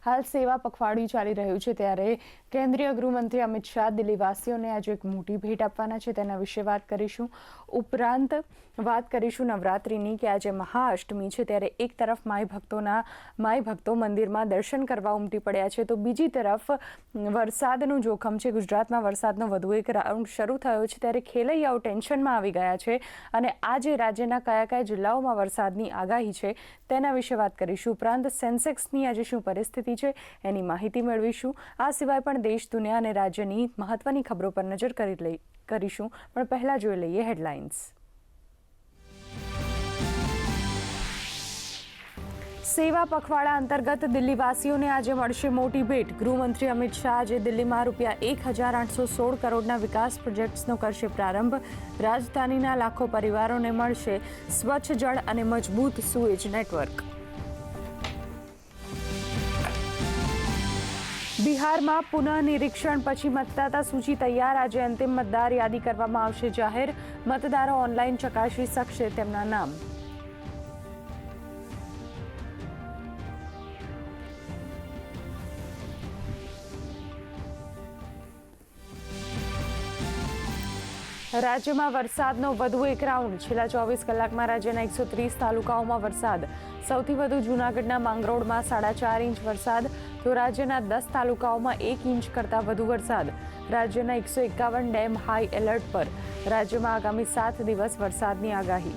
હાલ સેવા પખવાડિયું ચાલી રહ્યું છે ત્યારે કેન્દ્રીય ગૃહમંત્રી અમિત શાહ દિલ્હીવાસીઓને આજે એક મોટી ભેટ આપવાના છે, તેના વિશે વાત કરીશું. ઉપરાંત વાત કરીશું નવરાત્રિની કે આજે મહાઅષ્ટમી છે ત્યારે એક તરફ માઈ ભક્તો મંદિરમાં દર્શન કરવા ઉમટી પડ્યા છે, તો બીજી તરફ વરસાદનું જોખમ છે. ગુજરાતમાં વરસાદનો વધુ એક રાઉન્ડ શરૂ થયો છે ત્યારે ખેલૈયાઓ ટેન્શનમાં આવી ગયા છે અને આજે રાજ્યના કયા કયા જિલ્લાઓમાં વરસાદની આગાહી છે તેના વિશે વાત કરીશું. ઉપરાંત સેન્સેક્સની આજે શું પરિસ્થિતિ છે એની માહિતી મેળવીશું. આ સિવાય પણ દેશ, દુનિયા અને રાજ્યની મહત્વની ખબરો પર નજર કરીશું. પણ પહેલા જોઈ લઈએ હેડલાઇન્સ. સેવા પખવાડા અંતર્ગત દિલ્હીવાસીઓને આજે મળશે મોટી ભેટ. ગૃહમંત્રી અમિત શાહ આજે દિલ્હીમાં ₹1,816 કરોડના વિકાસ પ્રોજેક્ટ્સનો કરશે પ્રારંભ. રાજધાનીના લાખો પરિવારોને મળશે સ્વચ્છ જળ અને મજબૂત સુએજ નેટવર્ક. બિહારમાં પુનઃનિરીક્ષણ પછી મતદાતા સૂચિ તૈયાર. આજે અંતિમ મતદાર યાદી કરવામાં આવશે જાહેર. મતદારો ઓનલાઈન ચકાસી શકશે તેમના નામ. રાજ્યમાં વરસાદનો વધુ એક રાઉન્ડ. છેલ્લા 24 કલાકમાં રાજ્યના 130 તાલુકાઓમાં વરસાદ. સૌથી વધુ જૂનાગઢના માંગરોળમાં 4.5 ઇંચ વરસાદ, તો રાજ્યના 10 તાલુકાઓમાં 1 ઇંચ કરતાં વધુ વરસાદ. રાજ્યના 151 ડેમ હાઈ એલર્ટ પર. રાજ્યમાં આગામી 7 દિવસ વરસાદની આગાહી.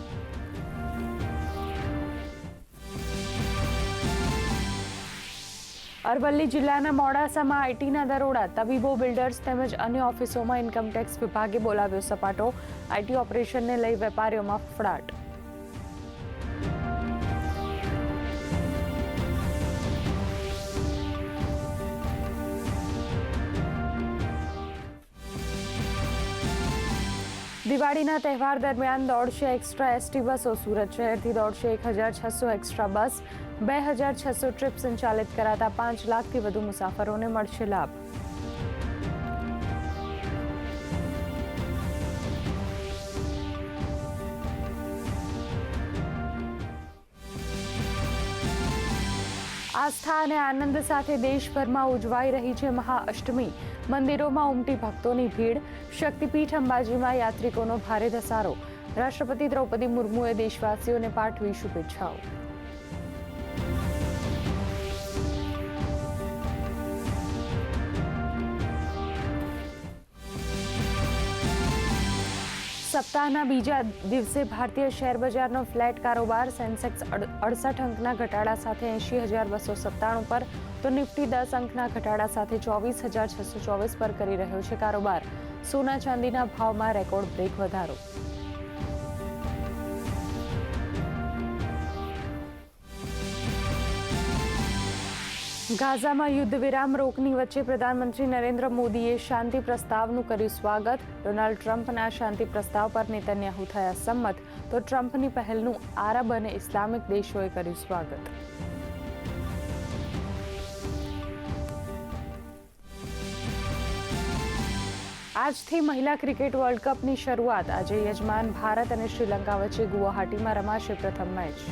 અરવલ્લી જિલ્લાના મોડાસામાં આઈટીના દરોડા. તબીબો, બિલ્ડર્સ તેમજ અન્ય ઓફિસોમાં ઇન્કમટેક્સ વિભાગે બોલાવ્યો સપાટો. આઈટી ઓપરેશનને લઈ વેપારીઓમાં ફફડાટ. દિવાળીના તહેવાર દરમિયાન દોડશે એક્સ્ટ્રા એસટી બસો. સુરત શહેરથી દોડશે 1,600 એક્સ્ટ્રા બસ. 2,600 ટ્રીપ સંચાલિત કરાતા 5 લાખથી વધુ મુસાફરોને મળશે લાભ. આસ્થા અને આનંદ સાથે દેશભરમાં ઉજવાઈ રહી છે મહાઅષ્ટમી. મંદિરોમાં ઉમટી ભક્તોની ભીડ. શક્તિપીઠ અંબાજીમાં યાત્રિકોનો ભારે ધસારો. રાષ્ટ્રપતિ દ્રૌપદી મુર્મુએ દેશવાસીઓને પાઠવી શુભેચ્છાઓ. સપ્તાહના બીજા દિવસે ભારતીય શેરબજારનો ફ્લેટ કારોબાર. સેન્સેક્સ 68 અંકના ઘટાડા સાથે 80,297 પર, તો નિફ્ટી 10 અંકના ઘટાડા સાથે 24,624 પર કરી રહ્યો છે કારોબાર. સોના ચાંદીના ભાવમાં રેકોર્ડ બ્રેક વધારો. ગાઝામાં યુદ્ધ વિરામ રોકની વચ્ચે પ્રધાનમંત્રી નરેન્દ્ર મોદીએ શાંતિ પ્રસ્તાવનું કર્યું સ્વાગત. ડોનાલ્ડ ટ્રમ્પના શાંતિ પ્રસ્તાવ પર નેતન્યાહુ થયા સંમત, તો ટ્રમ્પની પહેલનું આરબ અને ઇસ્લામિક દેશોએ કર્યું સ્વાગત. આજથી મહિલા ક્રિકેટ વર્લ્ડ કપની શરૂઆત. આજે યજમાન ભારત અને શ્રીલંકા વચ્ચે ગુવાહાટીમાં રમાશે પ્રથમ મેચ.